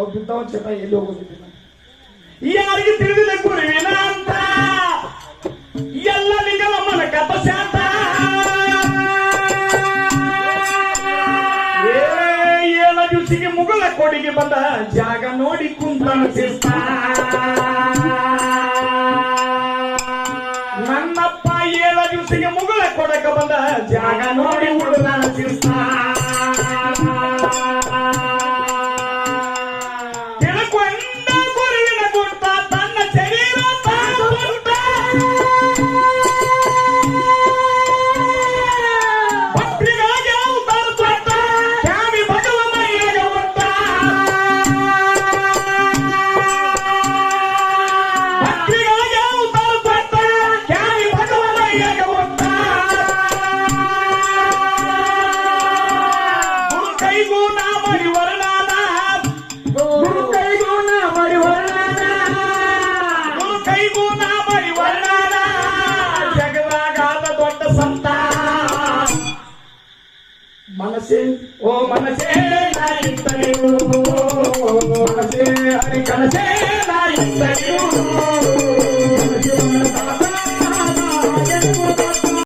ಅವ್ ಬಿದ್ದಾವ ಚಟ ಎಲ್ಲಿ ಹೋಗೋದಿಲ್ಲ. ಯಾರಿಗೆ ತಿಳಿದಿಲ್ಲ ಗುರುವಿನ ಅಂತ ಎಲ್ಲ ನಿಗಮನ ಕಥ ಶಾಂತ ಏಳ ದಿವಸಿಗೆ ಮುಗುಳ ಕೊಡಿಗೆ ಬಂದ ಜಾಗ ನೋಡಿ ಕುಂತನ ಶಿಸ್ತ ನನ್ನಪ್ಪ ಏಳ ದಿವಸಿಗೆ ಮುಗುಳ ಕೊಡಕ ಬಂದ ಜಾಗ ನೋಡಿ ಹುಡುಗನ ಶಿಸ್ತ ಮನಸೇ ಓ ಮನಸೇ ನಾಯಿತ್ತನು ಮನಸೇ ಹರಿ ಕನಸೇ ನಾಯಿತ್ತನು